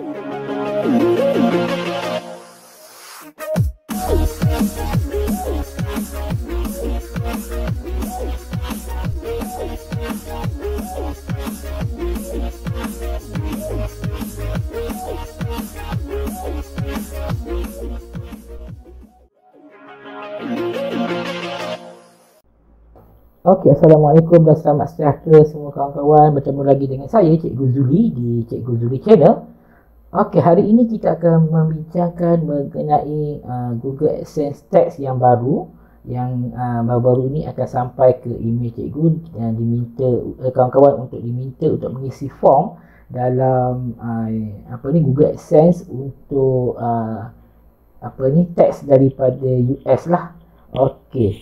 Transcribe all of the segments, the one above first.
Okey, Assalamualaikum dan selamat sejahtera semua kawan-kawan. Bertemu lagi dengan saya, Cikgu Zuli di Cikgu Zuli Channel. Okey, hari ini kita akan membincangkan mengenai Google AdSense Tax yang baru. Yang baru-baru ini akan sampai ke email cikgu dan diminta kawan-kawan untuk mengisi form dalam Google AdSense untuk tax daripada US lah. Okey.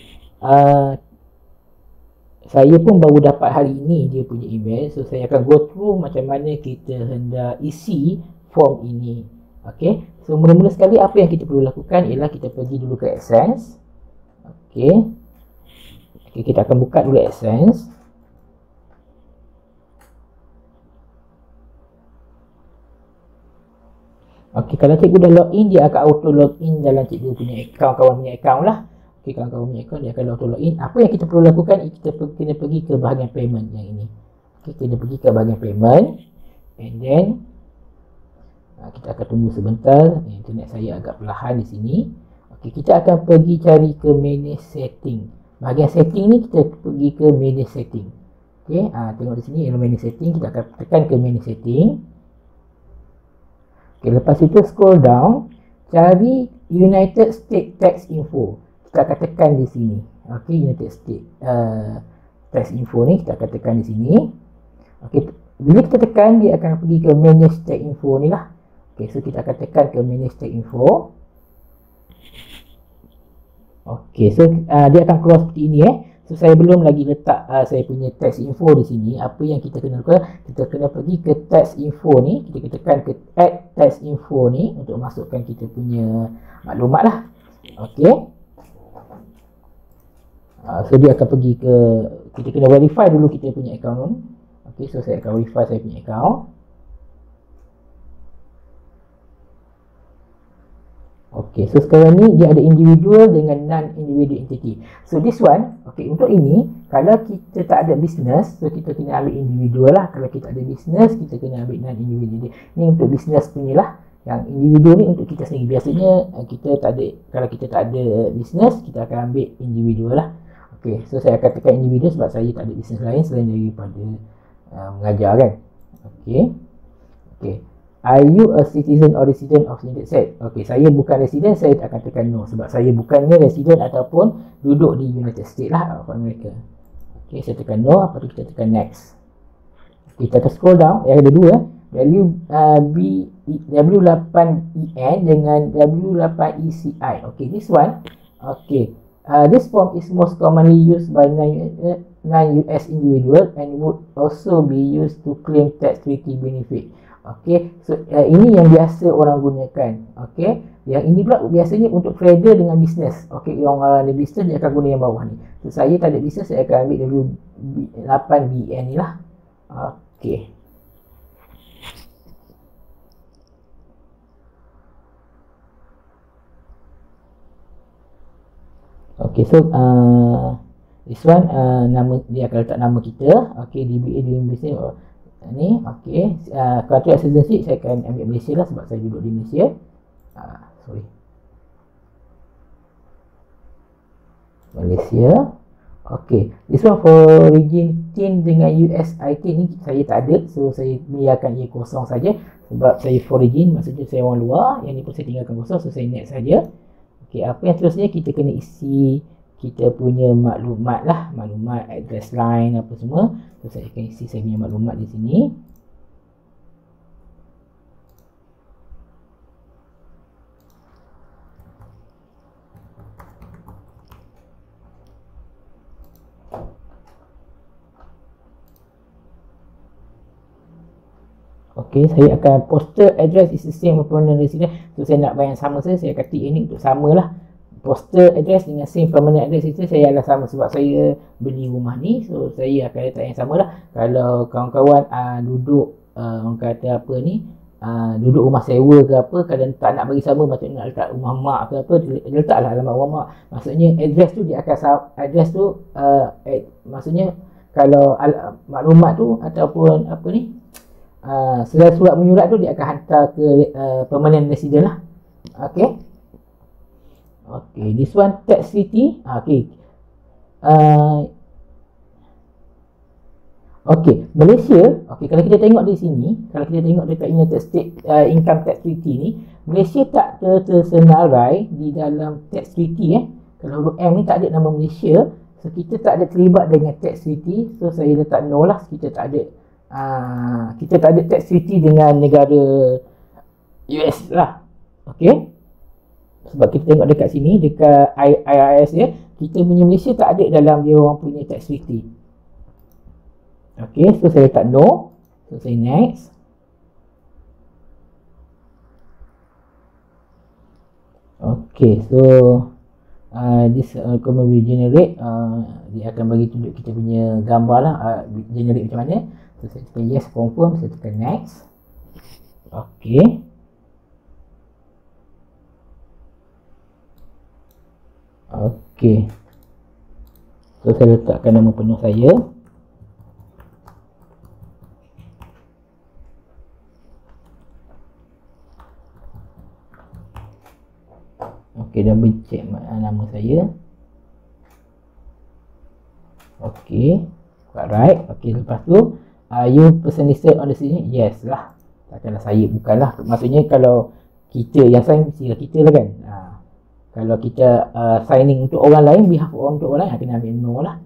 Saya pun baru dapat hari ini dia punya email. So saya akan go through macam mana kita hendak isi form ini. Okey. So mula-mula sekali apa yang kita perlu lakukan ialah kita pergi dulu ke AdSense. Okey. Okey, kita akan buka dulu AdSense. Okey, kalau cikgu dah login, dia akan auto login dalam cikgu punya account, kawan punya account lah. Okey, kawan-kawan punya account dia akan auto login. Apa yang kita perlu lakukan, kita kena pergi ke bahagian payment yang ini. Okey, kita pergi ke bahagian payment, and then kita akan tunggu sebentar. Internet saya agak perlahan di sini. Okey, kita akan pergi cari ke manage setting. Bahagian setting ni kita pergi ke manage setting. Okey, tengok di sini ialah manage setting. Kita akan tekan ke manage setting. Okey, lepas itu scroll down, cari United States Tax Info. Kita akan tekan di sini. Okey, United States Tax Info ni kita akan tekan di sini. Okey, bila kita tekan dia akan pergi ke Manage Tax Info ni lah. Okey, so kita akan tekan ke Manage Tax Info. Okey, so dia akan keluar seperti ini So saya belum lagi letak saya punya tax info di sini. Apa yang kita kena lakukan? Kita kena pergi ke tax info ni. Kita tekan ke add tax info ni untuk masukkan kita punya maklumat lah. Okey. So dia akan pergi ke, kita kena verify dulu kita punya account. Okey, so saya akan verify saya punya account. Okey, so sekarang ni dia ada individual dengan non-individual entity. So this one, okey, untuk ini kalau kita tak ada business, so kita kena ambil individual lah. Kalau kita ada business, kita kena ambil non-individual. Ni untuk business punya lah. Yang individual ni untuk kita sendiri. Biasanya kita tak ada, kalau kita tak ada business, kita akan ambil individual lah. Okey, so saya akan tekan individual sebab saya tak ada business lain selain daripada mengajar kan. Okey. Okey. Are you a citizen or resident of United States? Okey, saya bukan resident, saya akan tekan no sebab saya bukannya resident ataupun duduk di United States lah, of America. Okey, saya tekan no, lepas tu kita tekan next. Kita akan scroll down, yang ada dua, W8EN dengan W8ECI. Okey, this one, okey, this form is most commonly used by non-US individual and would also be used to claim tax treaty benefit. Okey, so ini yang biasa orang gunakan. Okey, yang ini pula biasanya untuk trader dengan bisnes. Okey, yang orang ada bisnes dia akan guna yang bawah ni. So saya tak ada bisnes, saya akan ambil W8BN ni lah. Okey. Okey, so this one nama dia akan letak nama kita. Okey, DBA doing business ni. Okey, country of citizenship saya akan ambil Malaysia lah sebab saya duduk di Malaysia. Sorry, Malaysia. Okey, this one for region tin dengan USIT ni saya tak ada, so saya biarkan ia kosong saja sebab saya for region, maksudnya saya orang luar. Yang ni pun saya tinggalkan kosong, so saya next saja. Okey, apa yang seterusnya kita kena isi kita punya maklumat lah, maklumat address line apa semua. So saya akan isi saya punya maklumat di sini. Okey, saya akan postal address is the same permanent resident. So saya nak bayang sama saja, saya akan tick ini untuk samalah. Postal address dengan same permanent address itu saya adalah sama sebab saya beli rumah ni, so saya akan letak yang sama lah. Kalau kawan-kawan duduk orang kata apa ni, duduk rumah sewa ke apa, kalau tak nak bagi sama macam nak letak rumah mak ke apa, dia letaklah alamat rumah mak. Maksudnya address tu dia akan address tu maksudnya kalau maklumat tu ataupun apa ni surat menyurat tu dia akan hantar ke permanent resident lah. Okay, this one tax treaty. Malaysia, kalau kita tengok di sini, kalau kita tengok dekat United States Income Tax Treaty ni, Malaysia tak tersenarai di dalam tax treaty. Kalau huruf M ni tak ada nama Malaysia, so kita tak ada terlibat dengan tax treaty, so saya letak no lah. Kita tak ada tax treaty dengan negara US lah. Okay, sebab kita tengok dekat sini, dekat IRS dia, kita punya Malaysia tak ada dalam dia orang punya tax treaty. Okay, so saya letak no. So saya next. Okay, so this will be generate. Dia akan bagi tunjuk kita punya gambar lah, generate macam mana. So saya tekan yes, confirm. Saya tekan next. Okay. Okay, so saya letakkan nama penuh saya. Okay, dah check nama saya. Okay, right. Okay, lepas tu you person listed on the sini. Yes lah, takkanlah saya, bukanlah. Maksudnya kalau kita yang sign, mesti kita lah kan. Kalau kita signing untuk orang lain, behalf untuk orang lain, kena ambil no lah.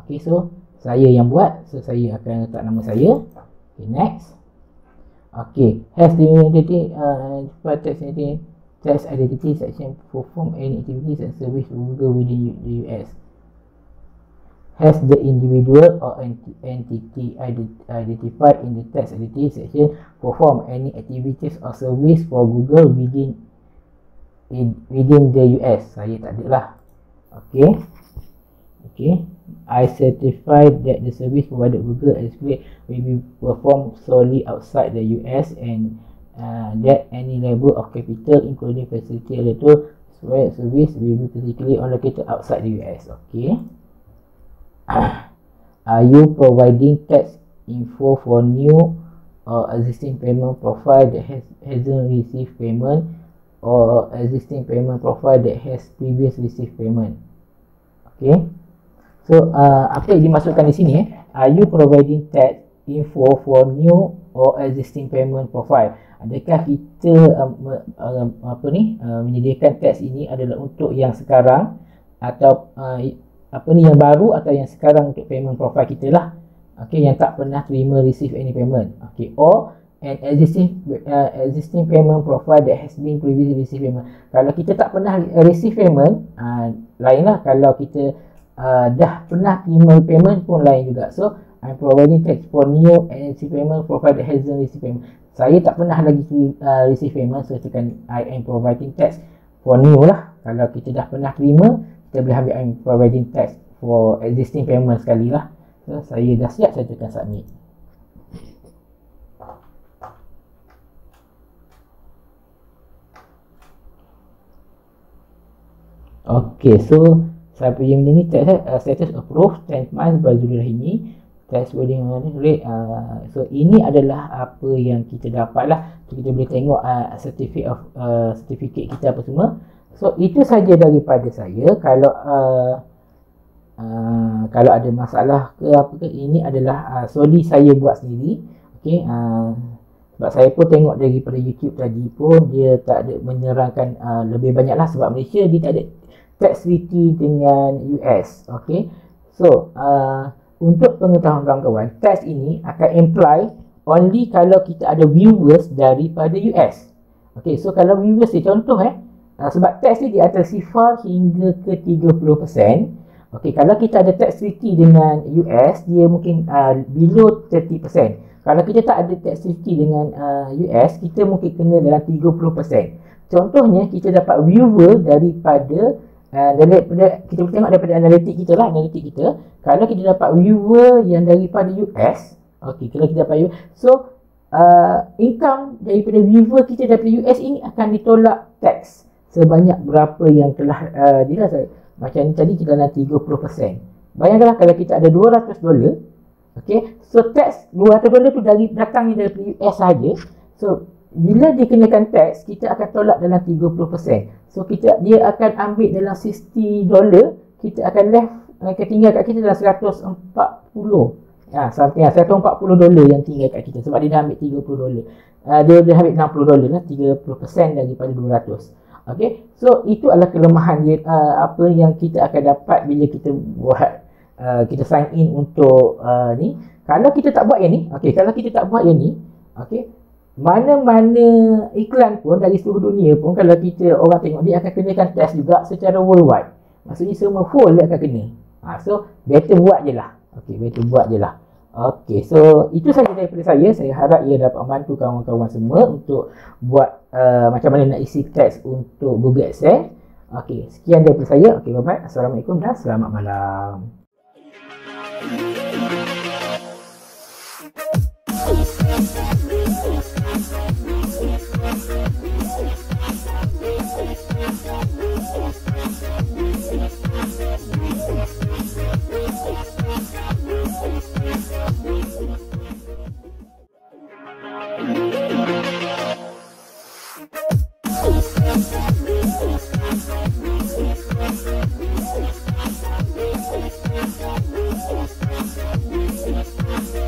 Okay, so saya yang buat, so saya akan letak nama saya. Okay, next. Okay, has the identity tax identity section perform any activities and service to Google within the US. Has the individual or entity identified in the tax identity section perform any activities or service for Google within the US? Saya tak ada lah. Okay. I certify that the service provided Google Explain will be performed solely outside the US and that any level of capital including facility related service will be physically allocated outside the US. Okay. Are you providing tax info for new or existing payment profile that hasn't received payment, or existing payment profile that has previously received payment? Okay. So apa yang dimasukkan di sini are you providing tax info for new or existing payment profile? Adakah kita menyediakan tax ini adalah untuk yang sekarang atau yang baru, atau yang sekarang untuk payment profile kita lah. Okay, yang tak pernah terima receive any payment. Okay, or an existing payment profile that has been previously received payment. Kalau kita tak pernah receive payment, lain lah. Kalau kita dah pernah terima payment pun lain juga. So I'm providing tax for new and existing payment profile that hasn't received payment. Saya tak pernah lagi receive payment, so tekan I am providing tax for new lah. Kalau kita dah pernah terima, kita boleh ambil I'm providing tax for existing payment sekali lah. So saya dah siap, saya tekan submit. Okay, so saya punya ni tax status approved 10th month by Zulul Rahimi. Tax wording rate. So ini adalah apa yang kita dapat lah. So, kita boleh tengok certificate kita apa semua. So itu saja daripada saya. Kalau ada masalah ke apa ke, ini adalah solely saya buat sendiri. Okay, sebab saya pun tengok daripada YouTube tadi pun dia tak ada menerangkan lebih banyak lah, sebab Malaysia dia tak ada tax treaty dengan US. Okay, so untuk pengetahuan kawan-kawan, tax ini akan apply only kalau kita ada viewers daripada US. Okay, so kalau viewers ni contoh sebab tax ni di atas 0 hingga ke 30%. Okay, kalau kita ada tax treaty dengan US, dia mungkin below 30%. Kalau kita tak ada tax treaty dengan US, kita mungkin kena dalam 30%. Contohnya, kita dapat viewer daripada kita boleh tengok daripada analitik kita lah, kalau kita dapat viewer yang daripada US, okay, kalau kita dapat viewer, so income daripada viewer kita daripada US ini akan ditolak tax sebanyak berapa yang telah macam ni tadi kita dalam 30%. Bayangkanlah kalau kita ada $200, okay, so tax $200 tu datangnya daripada US saja. So bila dikenakan tax, kita akan tolak dalam 30%. So dia akan ambil dalam $60, kita akan tinggal kat kita dalam 140. $140 yang tinggal kat kita sebab dia dah ambil $30. Dia dah ambil $60 lah, 30% daripada 200. Okay, so itu adalah kelemahan dia, apa yang kita akan dapat bila kita buat kita sign in untuk ni. Kalau kita tak buat yang ni, okay, kalau kita tak buat yang ni, okay, mana-mana iklan pun dari seluruh dunia pun kalau kita orang tengok, dia akan kenakan tax juga secara worldwide. Maksudnya semua whole dia akan kena. So better buat je lah. Okay, better buat je lah. Okay, so itu sahaja daripada saya. Saya harap ia dapat membantu kawan-kawan semua untuk buat macam mana nak isi tax untuk Google AdSense. Okay, sekian daripada saya. Okay, bye-bye. Assalamualaikum dan selamat malam. We'll be right back.